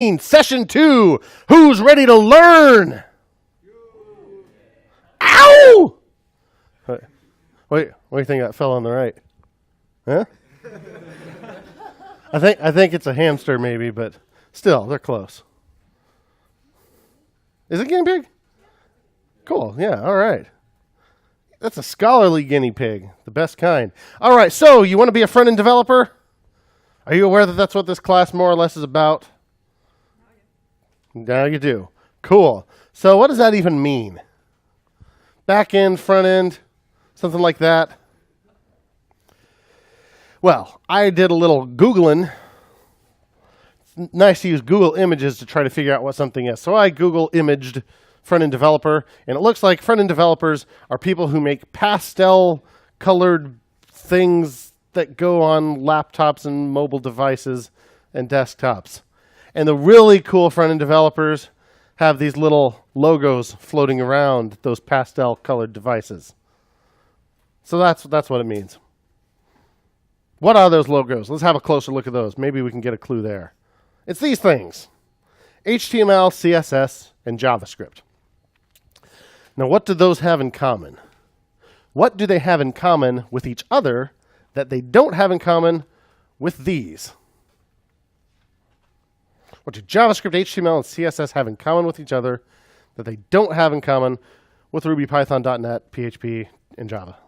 Session 2. Who's ready to learn? Ow! Wait, what do you think that fell on the right? Huh? I think it's a hamster maybe, but still, they're close. Is it guinea pig? Cool, yeah, all right. That's a scholarly guinea pig, the best kind. All right, so you want to be a front-end developer? Are you aware that that's what this class more or less is about? Now you do. Cool. So what does that even mean? Back end, front end, something like that? Well, I did a little Googling. It's nice to use Google Images to try to figure out what something is. So I Google imaged front-end developer, and it looks like front-end developers are people who make pastel-colored things that go on laptops and mobile devices and desktops. And the really cool front-end developers have these little logos floating around those pastel-colored devices. So that's what it means. What are those logos? Let's have a closer look at those. Maybe we can get a clue there. It's these things: HTML, CSS, and JavaScript. Now, what do those have in common? What do they have in common with each other that they don't have in common with these? What do JavaScript, HTML, and CSS have in common with each other that they don't have in common with Ruby, Python, .NET, PHP, and Java?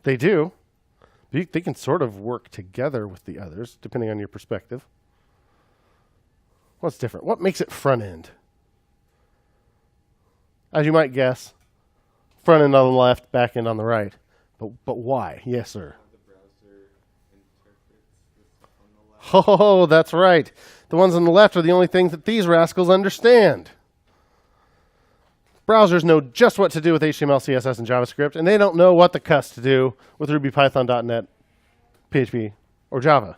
They do. They can sort of work together with the others, depending on your perspective. What's different? What makes it front end? As you might guess, front end on the left, back end on the right. But why? Yes, sir. Oh, that's right. The ones on the left are the only things that these rascals understand. Browsers know just what to do with HTML, CSS, and JavaScript, and they don't know what the cuss to do with Ruby, Python, .NET, PHP, or Java.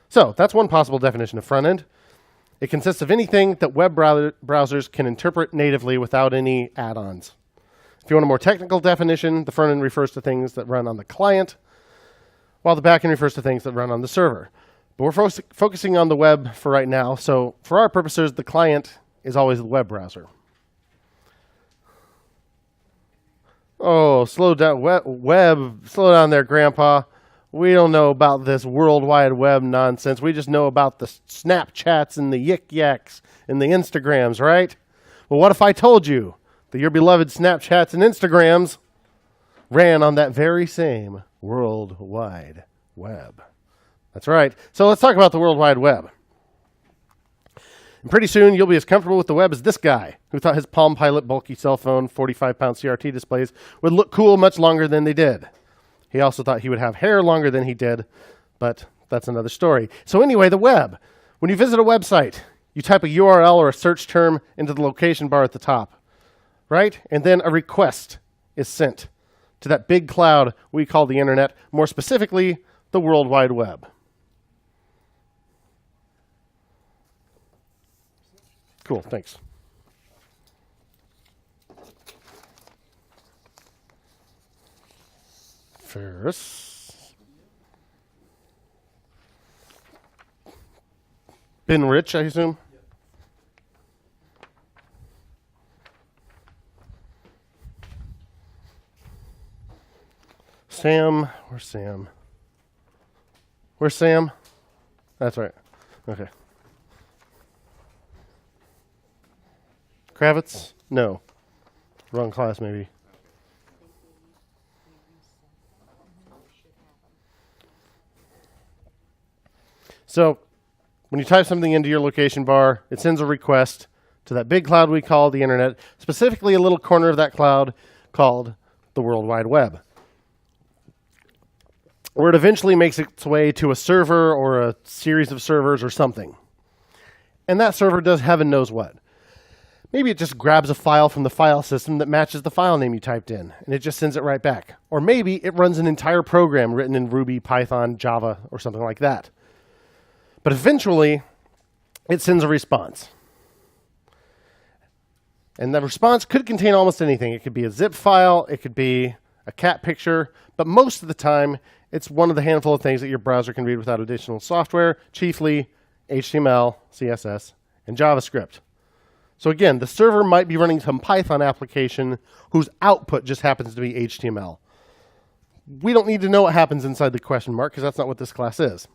So that's one possible definition of front end. It consists of anything that web browsers can interpret natively without any add-ons. If you want a more technical definition, the front end refers to things that run on the client, while the back end refers to things that run on the server. But we're focusing on the web for right now, so for our purposes, the client is always the web browser. Oh, slow down, slow down there, Grandpa. We don't know about this World Wide Web nonsense. We just know about the Snapchats and the Yik-Yaks and the Instagrams, right? Well, what if I told you that your beloved Snapchats and Instagrams ran on that very same World Wide Web? That's right. So let's talk about the World Wide Web. And pretty soon, you'll be as comfortable with the web as this guy, who thought his Palm Pilot bulky cell phone 45-pound CRT displays would look cool much longer than they did. He also thought he would have hair longer than he did, but that's another story. So anyway, the web. When you visit a website, you type a URL or a search term into the location bar at the top, right? And then a request is sent to that big cloud we call the internet, more specifically, the World Wide Web. Cool, thanks. Ferris. Been rich, I assume? Yep. Sam, where's Sam? Where's Sam? That's right. Okay. Kravitz? No. Wrong class, maybe. So, when you type something into your location bar, it sends a request to that big cloud we call the internet, specifically a little corner of that cloud called the World Wide Web, where it eventually makes its way to a server or a series of servers or something. And that server does heaven knows what. Maybe it just grabs a file from the file system that matches the file name you typed in, and it just sends it right back. Or maybe it runs an entire program written in Ruby, Python, Java, or something like that. But eventually, it sends a response. And that response could contain almost anything. It could be a zip file, it could be a cat picture, but most of the time, It's one of the handful of things that your browser can read without additional software, chiefly HTML, CSS, and JavaScript. So again, the server might be running some Python application whose output just happens to be HTML. We don't need to know what happens inside the question mark because that's not what this class is.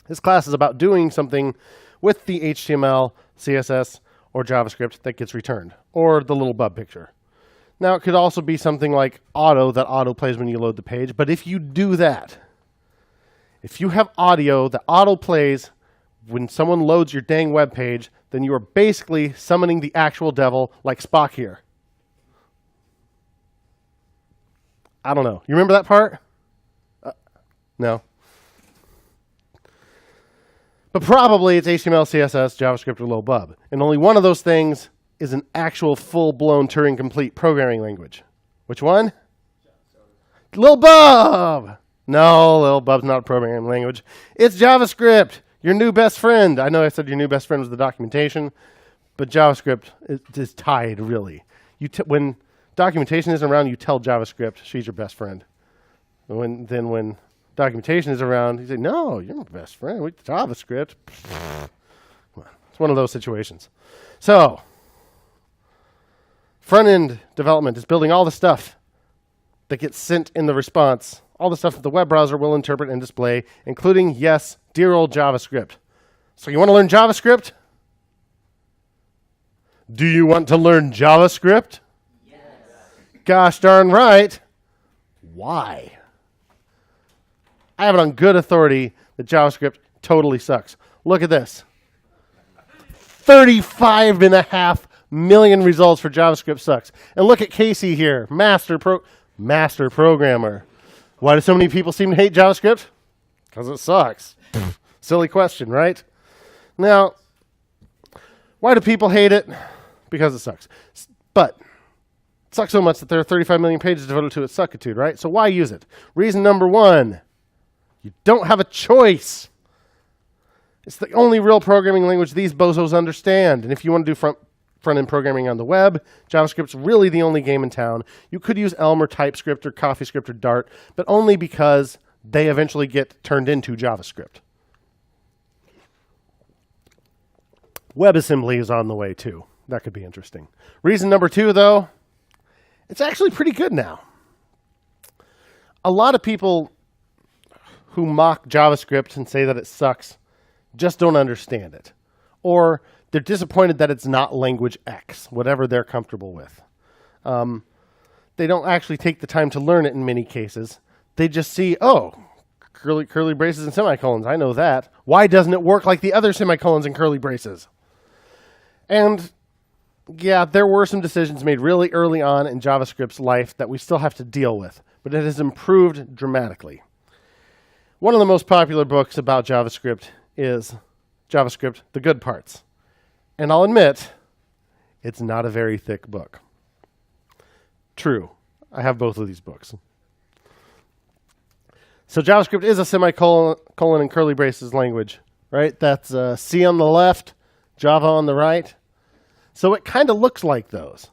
This class is about doing something with the HTML, CSS, or JavaScript that gets returned, or the little bub picture. Now, it could also be something like auto that auto plays when you load the page. But if you do that, if you have audio that auto plays when someone loads your dang web page, then you are basically summoning the actual devil like Spock here. I don't know. You remember that part? No. But probably it's HTML, CSS, JavaScript, or little bub. And only one of those things is an actual full-blown Turing-complete programming language. Which one? Lil Bub! No, Lil Bub's not a programming language. It's JavaScript, your new best friend. I know I said your new best friend was the documentation, but JavaScript is tied, really. When documentation isn't around, you tell JavaScript she's your best friend. When documentation is around, you say, no, you're my best friend. With JavaScript. It's one of those situations. So, front-end development is building all the stuff that gets sent in the response, all the stuff that the web browser will interpret and display, including, yes, dear old JavaScript. So you want to learn JavaScript? Do you want to learn JavaScript? Yes. Gosh darn right. Why? I have it on good authority that JavaScript totally sucks. Look at this. 35.5 million results for JavaScript sucks. And look at Casey here, master programmer. Why do so many people seem to hate JavaScript? Because it sucks. Silly question, right? Now, why do people hate it? Because it sucks. But it sucks so much that there are 35 million pages devoted to its suckitude, right? So why use it? Reason number one, you don't have a choice. It's the only real programming language these bozos understand. And if you want to do front-end programming on the web, JavaScript's really the only game in town. You could use Elm or TypeScript or CoffeeScript or Dart, but only because they eventually get turned into JavaScript. WebAssembly is on the way, too. That could be interesting. Reason number two, though, it's actually pretty good now. A lot of people who mock JavaScript and say that it sucks just don't understand it. Or they're disappointed that it's not language X, whatever they're comfortable with. They don't actually take the time to learn it in many cases. They just see, oh, curly braces and semicolons. I know that. Why doesn't it work like the other semicolons and curly braces? And yeah, there were some decisions made really early on in JavaScript's life that we still have to deal with, but it has improved dramatically. One of the most popular books about JavaScript is JavaScript, The Good Parts. And I'll admit, it's not a very thick book. True, I have both of these books. So JavaScript is a semicolon and curly braces language, right? That's C on the left, Java on the right. So it kind of looks like those,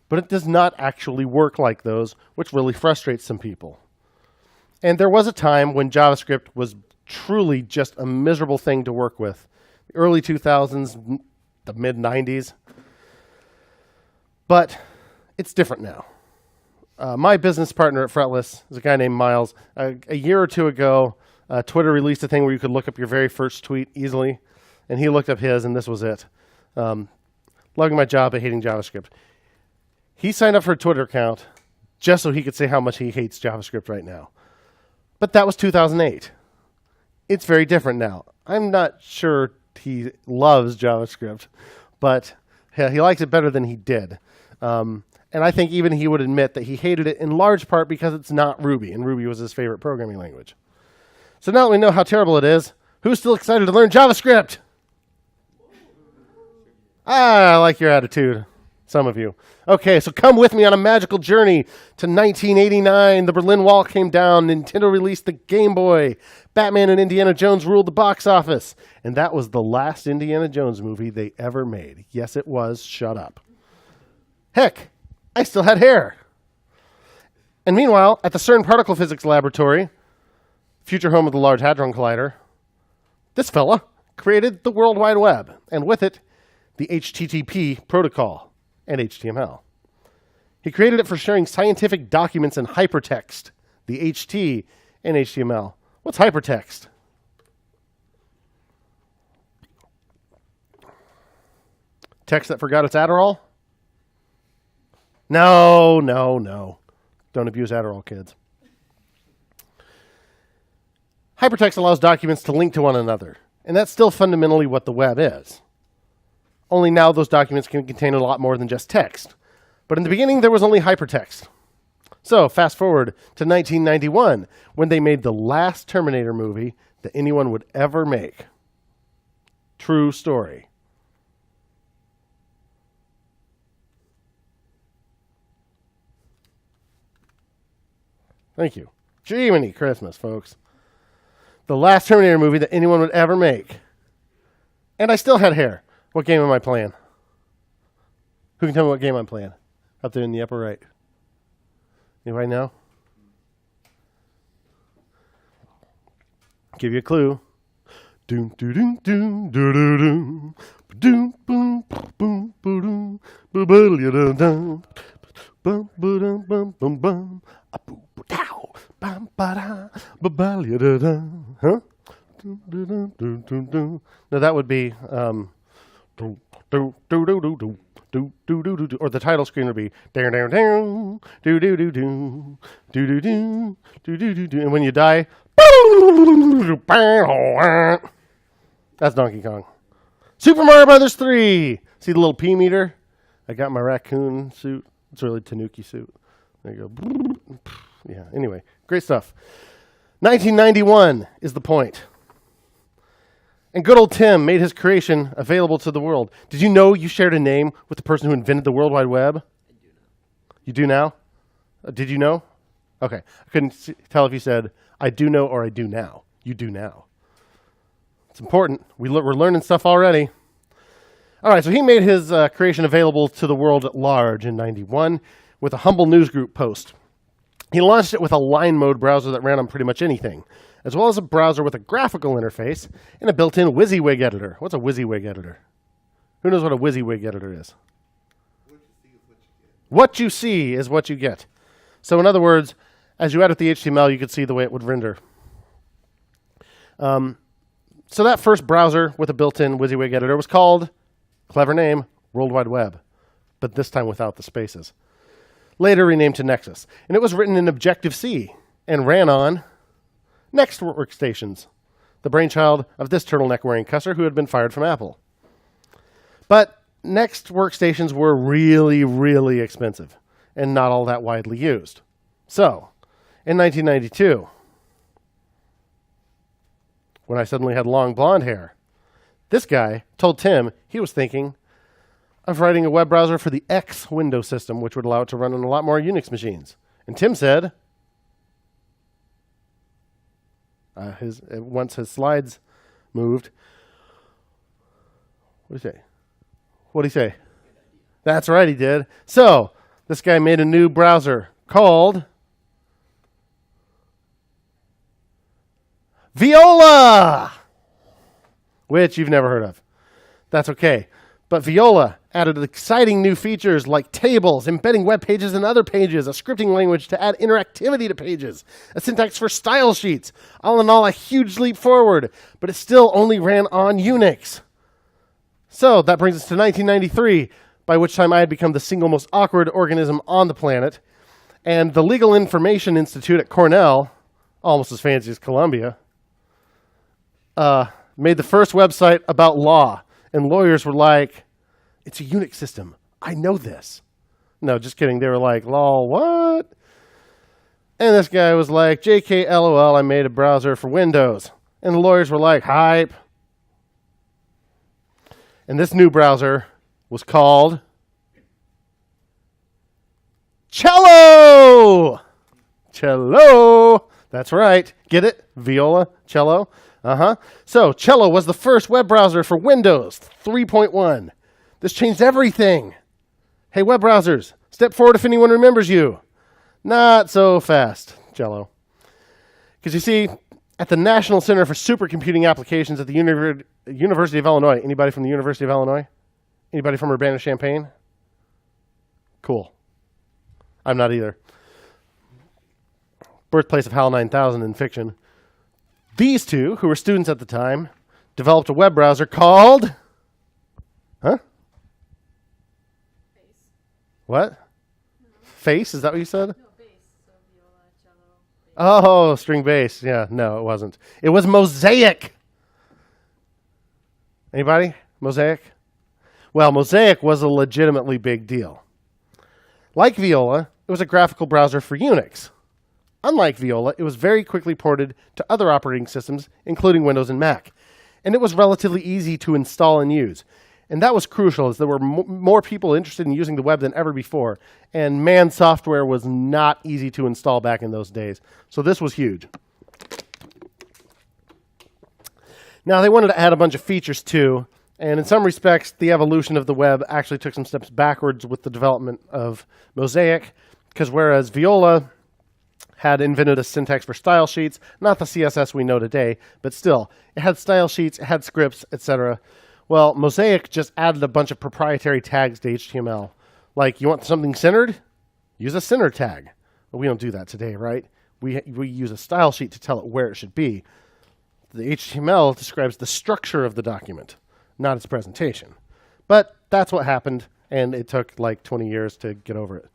but it does not actually work like those, which really frustrates some people. And there was a time when JavaScript was truly just a miserable thing to work with. The early 2000s, the mid-90s. But it's different now. My business partner at Fretless is a guy named Miles. A year or two ago, Twitter released a thing where you could look up your very first tweet easily. And he looked up his, and this was it. Loving my job at hating JavaScript. He signed up for a Twitter account just so he could say how much he hates JavaScript right now. But that was 2008. It's very different now. I'm not sure he loves JavaScript, but he likes it better than he did. And I think even he would admit that he hated it in large part because it's not Ruby, and Ruby was his favorite programming language. So now that we know how terrible it is, who's still excited to learn JavaScript? I like your attitude, some of you. Okay, so come with me on a magical journey to 1989. The Berlin Wall came down. Nintendo released the Game Boy. Batman and Indiana Jones ruled the box office. And that was the last Indiana Jones movie they ever made. Yes, it was. Shut up. Heck, I still had hair. And meanwhile, at the CERN Particle Physics Laboratory, future home of the Large Hadron Collider, this fella created the World Wide Web, and with it, the HTTP protocol and HTML. He created it for sharing scientific documents in hypertext, the HT and HTML. What's hypertext? Text that forgot its Adderall? No. Don't abuse Adderall, kids. Hypertext allows documents to link to one another, and that's still fundamentally what the web is. Only now those documents can contain a lot more than just text. But in the beginning, there was only hypertext. So fast forward to 1991, when they made the last Terminator movie that anyone would ever make. True story. Thank you. Jiminy Christmas, folks. The last Terminator movie that anyone would ever make. And I still had hair. What game am I playing? Who can tell me what game I'm playing? Up there in the upper right. Anybody know? Give you a clue. Doom doom doom doom doom doom boom boom boom boom boom bum bum bum bum bum a boo pow bam ba da ba ba da da. Huh? No, that would be or the title screen would be down down down do do do do do do do do do do, and when you die, that's Donkey Kong. Super Mario Brothers 3. See the little P meter? I got my raccoon suit. It's really Tanuki suit. There you go. Yeah. Anyway, great stuff. 1991 is the point. And good old Tim made his creation available to the world. Did you know you shared a name with the person who invented the World Wide Web? I do know. You do now? Did you know? Okay. I couldn't tell if you said, I do know or I do now. You do now. It's important. We're learning stuff already. All right, so he made his creation available to the world at large in 91 with a humble newsgroup post. He launched it with a line mode browser that ran on pretty much anything, as well as a browser with a graphical interface and a built-in WYSIWYG editor. What's a WYSIWYG editor? Who knows what a WYSIWYG editor is? What you see is what you get. So in other words, as you edit the HTML, you could see the way it would render. So that first browser with a built-in WYSIWYG editor was called, clever name, World Wide Web, but this time without the spaces. Later renamed to Nexus. And it was written in Objective-C and ran on Next workstations, the brainchild of this turtleneck-wearing cusser who had been fired from Apple. But Next workstations were really, really expensive and not all that widely used. So, in 1992, when I suddenly had long blonde hair, this guy told Tim he was thinking of writing a web browser for the X window system, which would allow it to run on a lot more Unix machines. And Tim said, once his slides moved, what did he say? What did he say? That's right, he did. So, this guy made a new browser called Viola, which you've never heard of. That's okay. But Viola added exciting new features like tables, embedding web pages in other pages, a scripting language to add interactivity to pages, a syntax for style sheets. All in all, a huge leap forward, but it still only ran on Unix. So that brings us to 1993, by which time I had become the single most awkward organism on the planet. And the Legal Information Institute at Cornell, almost as fancy as Columbia, made the first website about law. And lawyers were like, it's a Unix system. I know this. No, just kidding. They were like, lol, what? And this guy was like, JK, LOL, I made a browser for Windows. And the lawyers were like, hype. And this new browser was called Cello! Cello! That's right. Get it? Viola, cello. So Cello was the first web browser for Windows 3.1. This changed everything. Hey, web browsers, step forward if anyone remembers you. Not so fast, Cello. Because you see, at the National Center for Supercomputing Applications at the University of Illinois. Anybody from the University of Illinois? Anybody from Urbana-Champaign? Cool. I'm not either. Birthplace of HAL 9000 in fiction. These two, who were students at the time, developed a web browser called... Huh? Face. What? No. Face? Is that what you said? No, bass. So viola, cello, bass. Oh, string bass. Yeah, no, it wasn't. It was Mosaic. Anybody? Mosaic? Well, Mosaic was a legitimately big deal. Like Viola, it was a graphical browser for Unix. Unlike Viola, it was very quickly ported to other operating systems, including Windows and Mac. And it was relatively easy to install and use. And that was crucial, as there were more people interested in using the web than ever before. And man software was not easy to install back in those days. So this was huge. Now, they wanted to add a bunch of features too. And in some respects, the evolution of the web actually took some steps backwards with the development of Mosaic. Because whereas Viola had invented a syntax for style sheets, not the CSS we know today, but still, it had style sheets, it had scripts, etc. Well, Mosaic just added a bunch of proprietary tags to HTML. Like, you want something centered? Use a center tag. Well, we don't do that today, right? We use a style sheet to tell it where it should be. The HTML describes the structure of the document, not its presentation. But that's what happened, and it took like 20 years to get over it.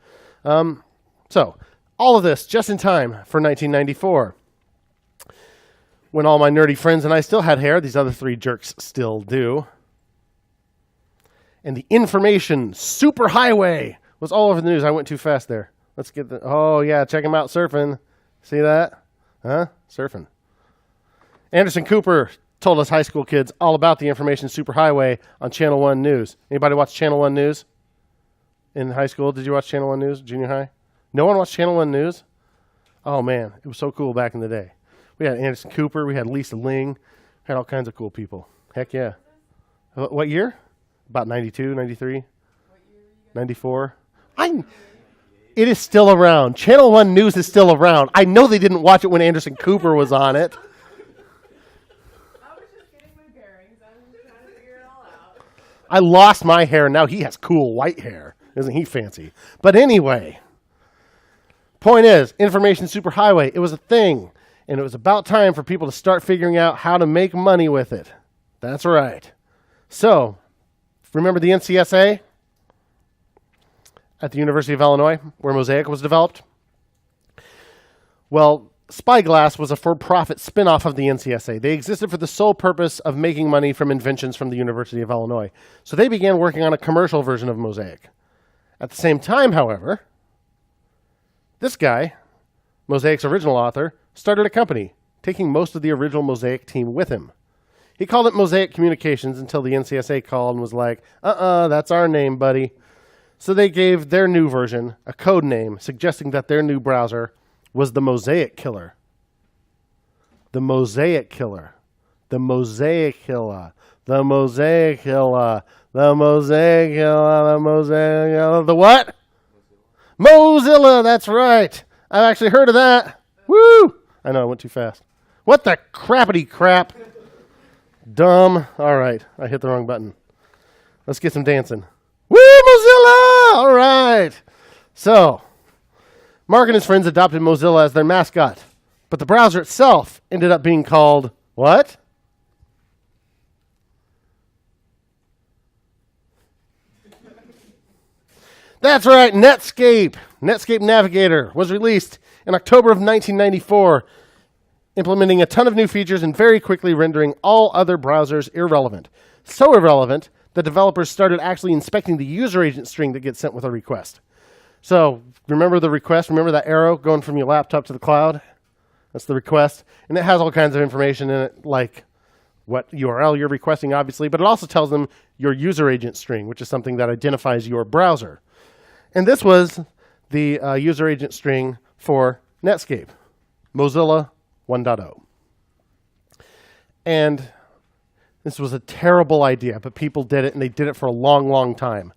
So, all of this just in time for 1994. When all my nerdy friends and I still had hair, these other three jerks still do. And the information superhighway was all over the news. I went too fast there. Let's get the... Oh, yeah, check him out surfing. See that? Huh? Surfing. Anderson Cooper told us high school kids all about the information superhighway on Channel 1 News. Anybody watch Channel 1 News in high school? Did you watch Channel 1 News, junior high? No one watched Channel 1 News? Oh, man, it was so cool back in the day. We had Anderson Cooper. We had Lisa Ling. Had all kinds of cool people. Heck yeah. What year? About 92, 93? What year 94? It is still around. Channel 1 News is still around. I know they didn't watch it when Anderson Cooper was on it. I was just getting my bearings. I was just trying to figure it all out. I lost my hair. Now he has cool white hair. Isn't he fancy? But anyway, point is, information superhighway, it was a thing. And it was about time for people to start figuring out how to make money with it. That's right. So, remember the NCSA at the University of Illinois, where Mosaic was developed? Well, Spyglass was a for-profit spin-off of the NCSA. They existed for the sole purpose of making money from inventions from the University of Illinois. So they began working on a commercial version of Mosaic. At the same time, however, this guy, Mosaic's original author, started a company, taking most of the original Mosaic team with him. He called it Mosaic Communications until the NCSA called and was like, that's our name, buddy. So they gave their new version a code name, suggesting that their new browser was the Mosaic Killer. The Mosaic Killer. The Mosaic Killer. The Mosaic Killer. The Mosaic Killer. The Mosaic Killer. The what? Mozilla, that's right. I've actually heard of that. Woo! I know, I went too fast. What the crappity crap? Dumb. All right, I hit the wrong button. Let's get some dancing. Woo, Mozilla! All right. So, Mark and his friends adopted Mozilla as their mascot, but the browser itself ended up being called what? That's right, Netscape. Netscape Navigator was released in October of 1994, implementing a ton of new features and very quickly rendering all other browsers irrelevant. So irrelevant that developers started actually inspecting the user agent string that gets sent with a request. So remember the request? Remember that arrow going from your laptop to the cloud? That's the request. And it has all kinds of information in it, like what URL you're requesting, obviously, but it also tells them your user agent string, which is something that identifies your browser. And this was the user agent string for Netscape, Mozilla 1.0. And this was a terrible idea, but people did it, and they did it for a long, long time.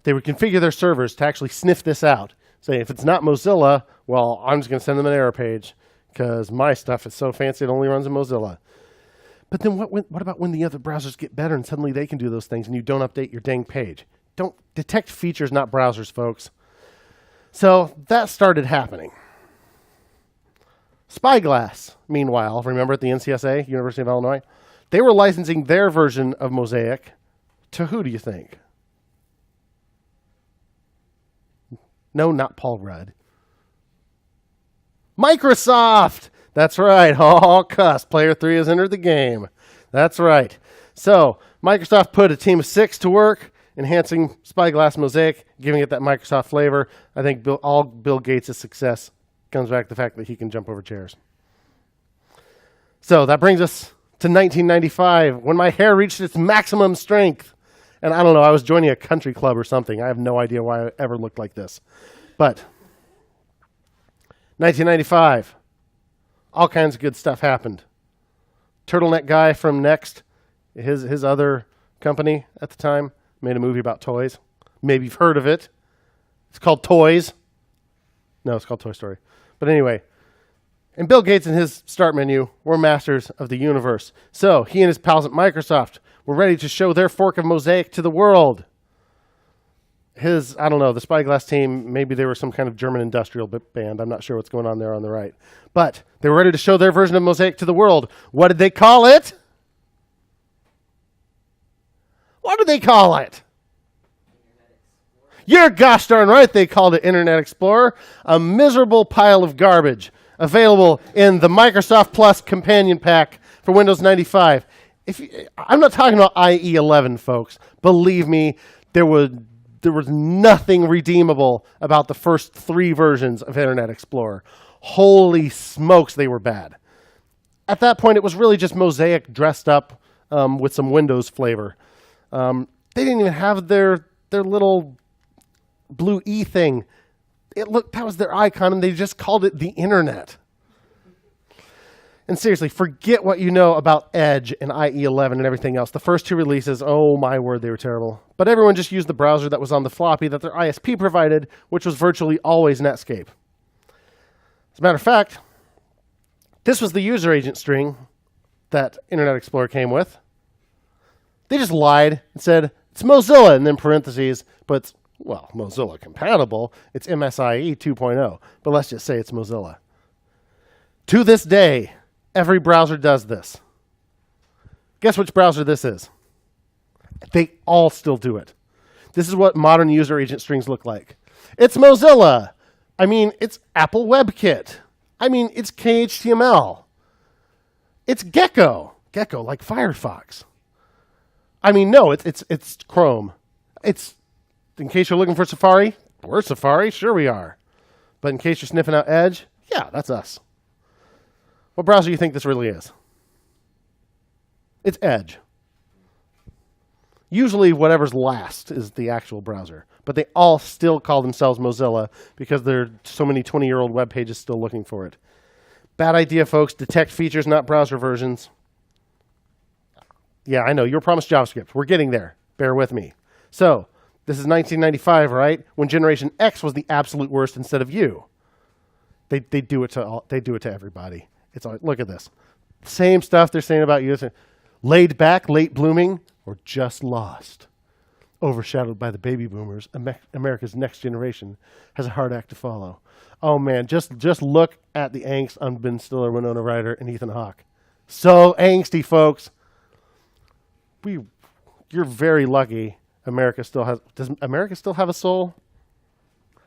They would configure their servers to actually sniff this out. Say, if it's not Mozilla, well, I'm just going to send them an error page, because my stuff is so fancy it only runs in Mozilla. But then what about when the other browsers get better and suddenly they can do those things and you don't update your dang page? Don't detect features, not browsers, folks. So that started happening. Spyglass, meanwhile, remember at the NCSA, University of Illinois, they were licensing their version of Mosaic to who do you think? No, not Paul Rudd. Microsoft! That's right. Oh, cuss. Player 3 has entered the game. That's right. So, Microsoft put a team of 6 to work, enhancing Spyglass Mosaic, giving it that Microsoft flavor. I think all Bill Gates' success comes back to the fact that he can jump over chairs. So, that brings us to 1995, when my hair reached its maximum strength. And I don't know, I was joining a country club or something. I have no idea why I ever looked like this. But 1995, all kinds of good stuff happened. Turtleneck guy from Next, his other company at the time, made a movie about toys. Maybe you've heard of it. It's called Toys. No, it's called Toy Story. But anyway, and Bill Gates and his start menu were masters of the universe. So he and his pals at Microsoft were ready to show their fork of Mosaic to the world. I don't know, the Spyglass team, maybe they were some kind of German industrial band. I'm not sure what's going on there on the right. But they were ready to show their version of Mosaic to the world. What did they call it? What did they call it? You're gosh darn right they called it Internet Explorer. A miserable pile of garbage available in the Microsoft Plus companion pack for Windows 95. I'm not talking about IE 11, folks. Believe me, there was nothing redeemable about the first 3 versions of Internet Explorer. Holy smokes, they were bad. At that point, it was really just Mosaic dressed up with some Windows flavor. They didn't even have their little blue E thing. That was their icon, and they just called it the Internet. And seriously, forget what you know about Edge and IE 11 and everything else. The first 2 releases, oh my word, they were terrible. But everyone just used the browser that was on the floppy that their ISP provided, which was virtually always Netscape. As a matter of fact, this was the user agent string that Internet Explorer came with. They just lied and said, it's Mozilla, and then parentheses, but it's, well, Mozilla compatible. It's MSIE 2.0, but let's just say it's Mozilla. To this day, every browser does this. Guess which browser this is? They all still do it. This is what modern user agent strings look like. It's Mozilla. I mean, it's Apple WebKit. I mean, it's KHTML. It's Gecko. Gecko, like Firefox. I mean, no, it's Chrome. It's, in case you're looking for Safari, we're Safari. Sure we are. But in case you're sniffing out Edge, yeah, that's us. What browser do you think this really is? It's Edge. Usually whatever's last is the actual browser. But they all still call themselves Mozilla because there are so many 20-year-old web pages still looking for it. Bad idea, folks. Detect features, not browser versions. Yeah, I know. You were promised JavaScript. We're getting there. Bear with me. So, this is 1995, right? When Generation X was the absolute worst instead of U. They do it to everybody. It's all, look at this. Same stuff they're saying about you. Laid back, late blooming, or just lost. Overshadowed by the baby boomers, America's next generation has a hard act to follow. Oh man, just look at the angst on Ben Stiller, Winona Ryder, and Ethan Hawke. So angsty, folks. You're very lucky. Does America still have a soul?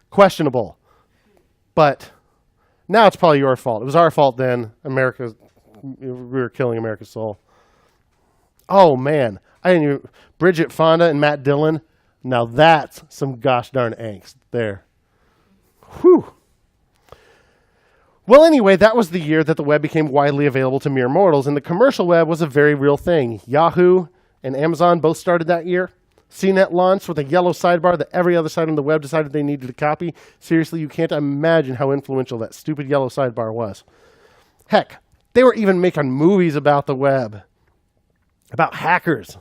Questionable. But now it's probably your fault. It was our fault then. We were killing America's soul. Oh man, Bridget Fonda and Matt Dillon. Now that's some gosh darn angst there. Whew. Well, anyway, that was the year that the web became widely available to mere mortals, and the commercial web was a very real thing. Yahoo and Amazon both started that year. CNET launched with a yellow sidebar that every other site on the web decided they needed to copy. Seriously, you can't imagine how influential that stupid yellow sidebar was. Heck, they were even making movies about the web. About hackers.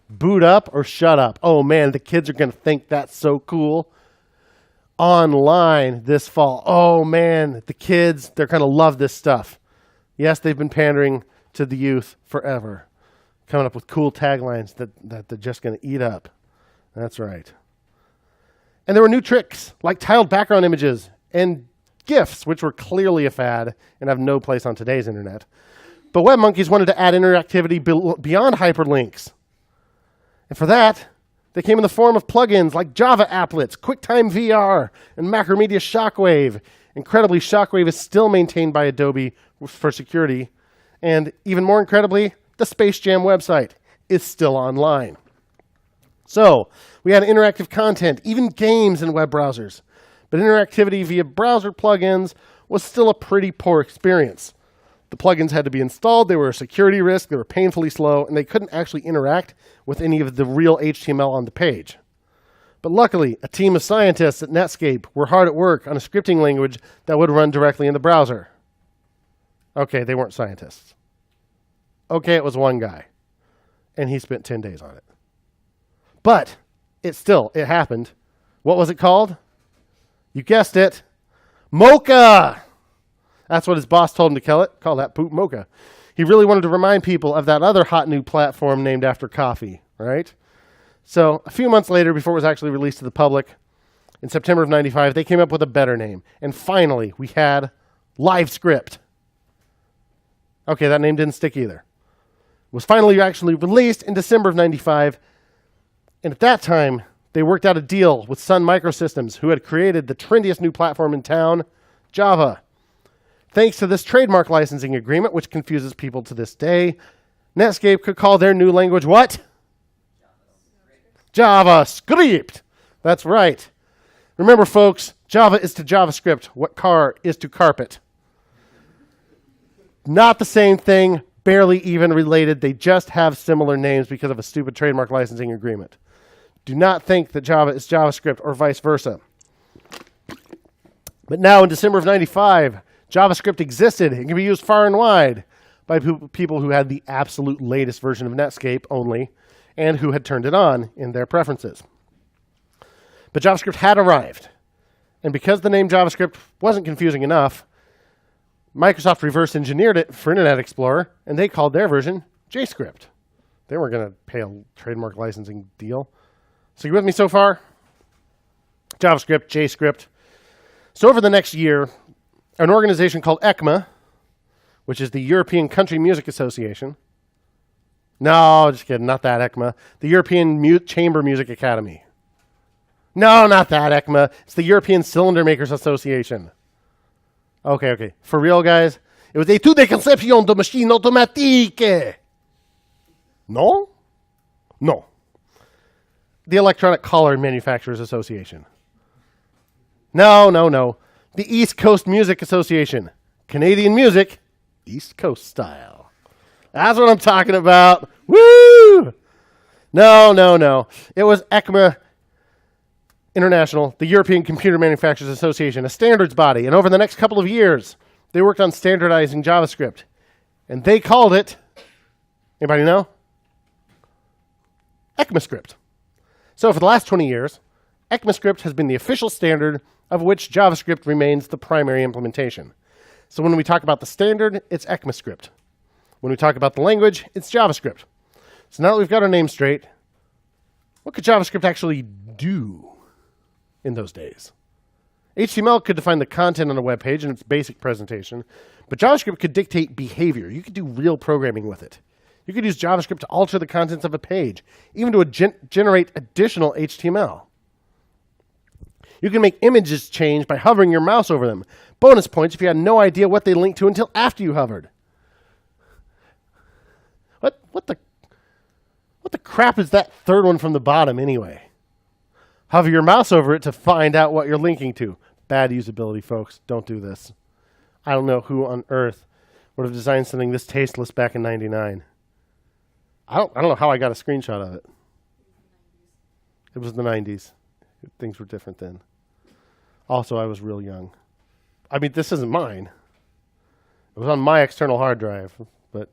Boot up or shut up. Oh man, the kids are going to think that's so cool. online this fall. Oh man, the kids, they're going to love this stuff. Yes, they've been pandering to the youth forever, coming up with cool taglines that they're just going to eat up. That's right. And there were new tricks like tiled background images and GIFs, which were clearly a fad and have no place on today's internet. But web monkeys wanted to add interactivity beyond hyperlinks. And for that, they came in the form of plugins like Java Applets, QuickTime VR, and Macromedia Shockwave. Incredibly, Shockwave is still maintained by Adobe for security. And even more incredibly, the Space Jam website is still online. So, we had interactive content, even games in web browsers. But interactivity via browser plugins was still a pretty poor experience. The plugins had to be installed, they were a security risk, they were painfully slow, and they couldn't actually interact with any of the real HTML on the page. But luckily, a team of scientists at Netscape were hard at work on a scripting language that would run directly in the browser. Okay, they weren't scientists. Okay, it was one guy, and he spent 10 days on it. But it happened. What was it called? You guessed it. Mocha! That's what his boss told him to call that poop Mocha. He really wanted to remind people of that other hot new platform named after coffee, right? So a few months later, before it was actually released to the public, in September of 95, they came up with a better name. And finally, we had LiveScript. Okay, that name didn't stick either. It was finally actually released in December of 95. And at that time, they worked out a deal with Sun Microsystems, who had created the trendiest new platform in town, Java. Thanks to this trademark licensing agreement, which confuses people to this day, Netscape could call their new language what? JavaScript. That's right. Remember, folks, Java is to JavaScript what car is to carpet. Not the same thing, barely even related. They just have similar names because of a stupid trademark licensing agreement. Do not think that Java is JavaScript or vice versa. But now in December of 95, JavaScript existed and can be used far and wide by people who had the absolute latest version of Netscape only and who had turned it on in their preferences. But JavaScript had arrived. And because the name JavaScript wasn't confusing enough, Microsoft reverse engineered it for Internet Explorer, and they called their version JScript. They weren't going to pay a trademark licensing deal. So you with me so far? JavaScript, JScript. So over the next year, an organization called ECMA, which is the European Country Music Association. No, just kidding, not that ECMA. The European Chamber Music Academy. No, not that ECMA. It's the European Cylinder Makers Association. Okay. For real, guys? It was Étude de conception de machine automatique. No. The Electronic Collar Manufacturers Association. No. The East Coast Music Association. Canadian music, East Coast style. That's what I'm talking about. Woo! No. It was ECMA International, the European Computer Manufacturers Association, a standards body. And over the next couple of years, they worked on standardizing JavaScript. And they called it, anybody know? ECMAScript. So for the last 20 years, ECMAScript has been the official standard of which JavaScript remains the primary implementation. So when we talk about the standard, it's ECMAScript. When we talk about the language, it's JavaScript. So now that we've got our name straight, what could JavaScript actually do in those days? HTML could define the content on a web page in its basic presentation, but JavaScript could dictate behavior. You could do real programming with it. You could use JavaScript to alter the contents of a page, even to generate additional HTML. You can make images change by hovering your mouse over them. Bonus points if you had no idea what they linked to until after you hovered. What the crap is that third one from the bottom anyway? Hover your mouse over it to find out what you're linking to. Bad usability, folks. Don't do this. I don't know who on earth would have designed something this tasteless back in 99. I don't know how I got a screenshot of it. It was the 90s. Things were different then. Also, I was real young. I mean, this isn't mine. It was on my external hard drive, but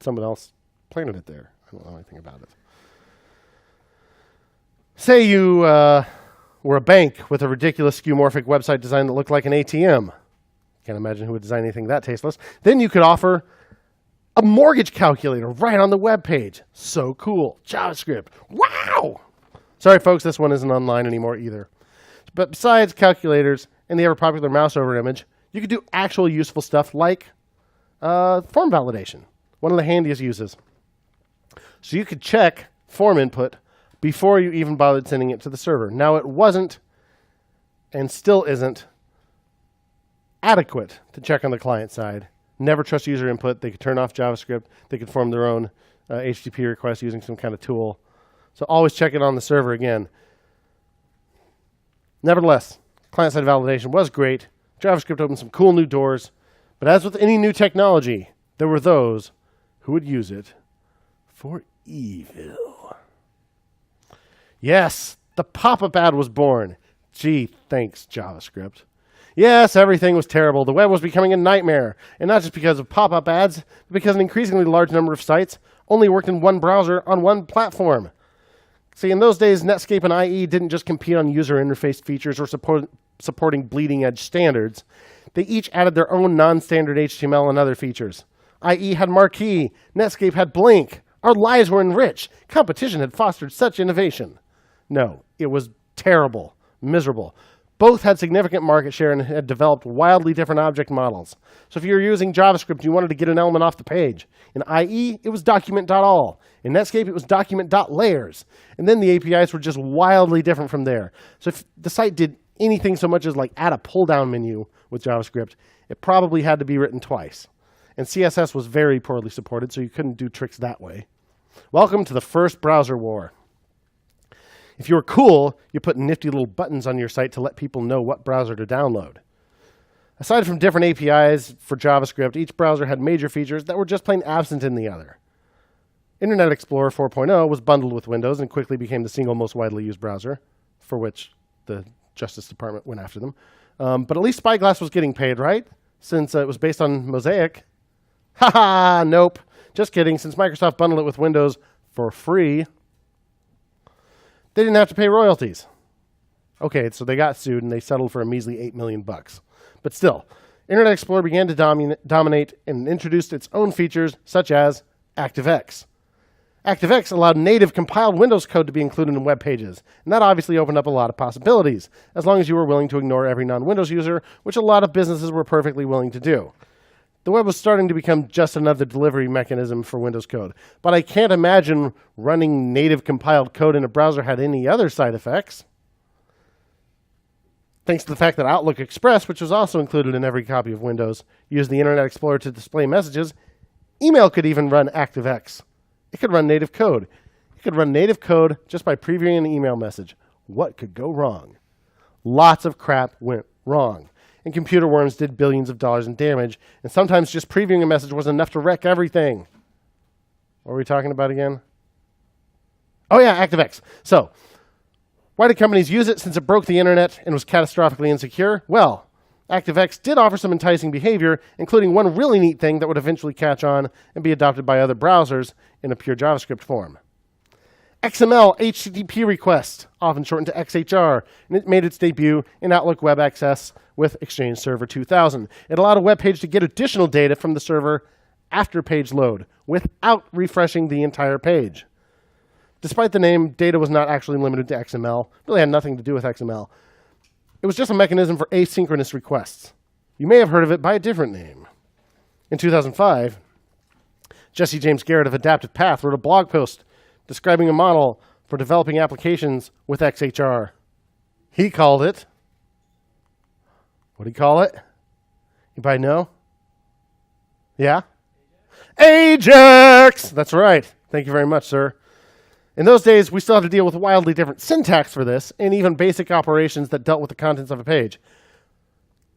someone else planted it there. I don't know anything about it. Say you were a bank with a ridiculous skeuomorphic website design that looked like an ATM. Can't imagine who would design anything that tasteless. Then you could offer a mortgage calculator right on the web page. So cool. JavaScript. Wow! Sorry, folks, this one isn't online anymore either. But besides calculators and the ever-popular mouse over image, you could do actual useful stuff like form validation, one of the handiest uses. So you could check form input before you even bothered sending it to the server. Now, it wasn't, and still isn't, adequate to check on the client side. Never trust user input. They could turn off JavaScript. They could form their own HTTP request using some kind of tool. So always check it on the server again. Nevertheless, client-side validation was great. JavaScript opened some cool new doors. But as with any new technology, there were those who would use it for evil. Yes, the pop-up ad was born. Gee, thanks, JavaScript. Yes, everything was terrible. The web was becoming a nightmare. And not just because of pop-up ads, but because an increasingly large number of sites only worked in one browser on one platform. See, in those days, Netscape and IE didn't just compete on user interface features or supporting bleeding-edge standards. They each added their own non-standard HTML and other features. IE had Marquee. Netscape had Blink. Our lives were enriched. Competition had fostered such innovation. No, it was terrible, miserable. Both had significant market share and had developed wildly different object models. So if you were using JavaScript, you wanted to get an element off the page. In IE, it was document.all. In Netscape, it was document.layers. And then the APIs were just wildly different from there. So if the site did anything so much as like add a pull-down menu with JavaScript, it probably had to be written twice. And CSS was very poorly supported, so you couldn't do tricks that way. Welcome to the first browser war. If you were cool, you put nifty little buttons on your site to let people know what browser to download. Aside from different APIs for JavaScript, each browser had major features that were just plain absent in the other. Internet Explorer 4.0 was bundled with Windows and quickly became the single most widely used browser, for which the Justice Department went after them. But at least Spyglass was getting paid, right? Since it was based on Mosaic. Haha, nope. Just kidding. Since Microsoft bundled it with Windows for free, they didn't have to pay royalties. Okay, so they got sued and they settled for a measly $8 million. But still, Internet Explorer began to dominate and introduced its own features, such as ActiveX. ActiveX allowed native compiled Windows code to be included in web pages, and that obviously opened up a lot of possibilities, as long as you were willing to ignore every non-Windows user, which a lot of businesses were perfectly willing to do. The web was starting to become just another delivery mechanism for Windows code, but I can't imagine running native compiled code in a browser had any other side effects. Thanks to the fact that Outlook Express, which was also included in every copy of Windows, used the Internet Explorer to display messages, email could even run ActiveX. It could run native code. It could run native code just by previewing an email message. What could go wrong? Lots of crap went wrong. And computer worms did billions of dollars in damage, and sometimes just previewing a message was enough to wreck everything. What were we talking about again? Oh yeah, ActiveX. So, why did companies use it since it broke the internet and was catastrophically insecure? Well, ActiveX did offer some enticing behavior, including one really neat thing that would eventually catch on and be adopted by other browsers in a pure JavaScript form. XML HTTP request, often shortened to XHR, and it made its debut in Outlook Web Access with Exchange Server 2000. It allowed a web page to get additional data from the server after page load without refreshing the entire page. Despite the name, data was not actually limited to XML. It really had nothing to do with XML. It was just a mechanism for asynchronous requests. You may have heard of it by a different name. In 2005, Jesse James Garrett of Adaptive Path wrote a blog post describing a model for developing applications with XHR. He called it, what did he call it? Anybody know? Yeah? Ajax! That's right. Thank you very much, sir. In those days, we still had to deal with wildly different syntax for this, and even basic operations that dealt with the contents of a page.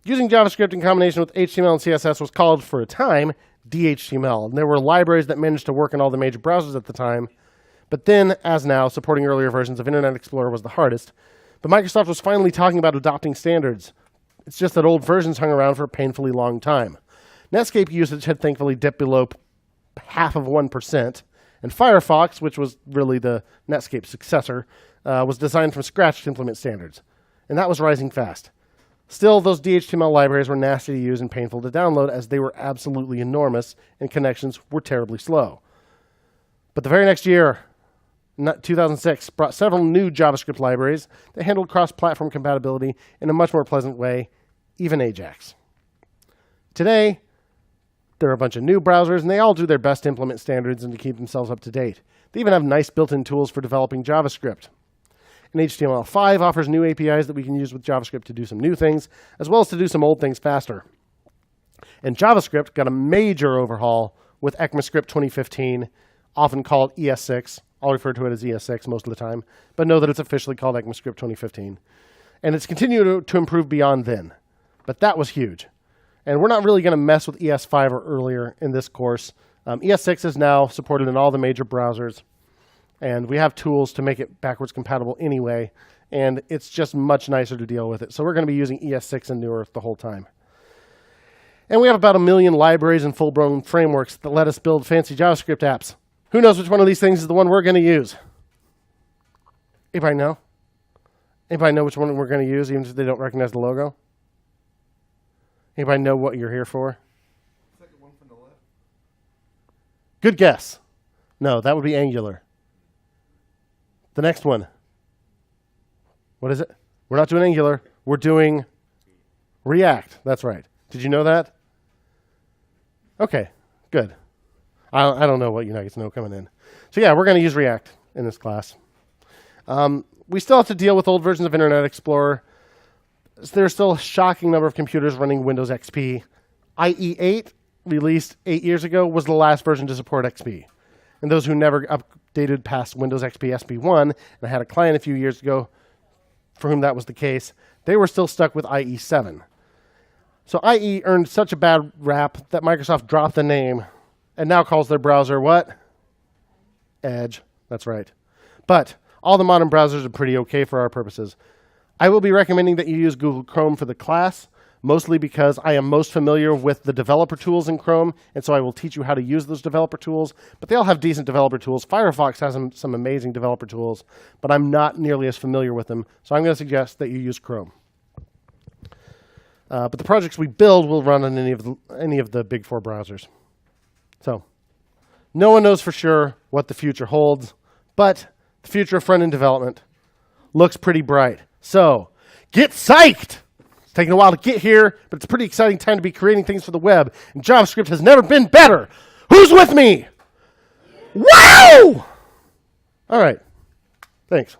Using JavaScript in combination with HTML and CSS was called, for a time, DHTML. And there were libraries that managed to work in all the major browsers at the time. But then, as now, supporting earlier versions of Internet Explorer was the hardest. But Microsoft was finally talking about adopting standards. It's just that old versions hung around for a painfully long time. Netscape usage had thankfully dipped below 0.5%. And Firefox, which was really the Netscape successor, was designed from scratch to implement standards. and that was rising fast. Still, those DHTML libraries were nasty to use and painful to download as they were absolutely enormous and connections were terribly slow. But the very next year, 2006, brought several new JavaScript libraries that handled cross-platform compatibility in a much more pleasant way, even Ajax. Today, there are a bunch of new browsers, and they all do their best to implement standards and to keep themselves up to date. They even have nice built-in tools for developing JavaScript. And HTML5 offers new APIs that we can use with JavaScript to do some new things, as well as to do some old things faster. And JavaScript got a major overhaul with ECMAScript 2015, often called ES6. I'll refer to it as ES6 most of the time, but know that it's officially called ECMAScript 2015. And it's continued to improve beyond then. But that was huge. And we're not really going to mess with ES5 or earlier in this course. ES6 is now supported in all the major browsers. And we have tools to make it backwards compatible anyway. And it's just much nicer to deal with it. So we're going to be using ES6 and newer the whole time. And we have about 1 million libraries and full-blown frameworks that let us build fancy JavaScript apps. Who knows which one of these things is the one we're going to use? Anybody know? Anybody know which one we're going to use, even if they don't recognize the logo? Anybody know what you're here for? Second one from the left. Good guess. No, that would be Angular. The next one. What is it? We're not doing Angular. We're doing React. That's right. Did you know that? Okay, good. I don't know what you guys know coming in. So yeah, we're going to use React in this class. We still have to deal with old versions of Internet Explorer. There's still a shocking number of computers running Windows XP. IE8, released 8 years ago, was the last version to support XP. And those who never updated past Windows XP SP1, and I had a client a few years ago for whom that was the case, they were still stuck with IE7. So IE earned such a bad rap that Microsoft dropped the name and now calls their browser what? Edge. That's right. But all the modern browsers are pretty okay for our purposes. I will be recommending that you use Google Chrome for the class, mostly because I am most familiar with the developer tools in Chrome, and so I will teach you how to use those developer tools. But they all have decent developer tools. Firefox has some amazing developer tools, but I'm not nearly as familiar with them, so I'm going to suggest that you use Chrome. But the projects we build will run on any of the big four browsers. So no one knows for sure what the future holds, but the future of front-end development looks pretty bright. So get psyched! It's taken a while to get here, but it's a pretty exciting time to be creating things for the web, and JavaScript has never been better. Who's with me? Wow! All right. Thanks.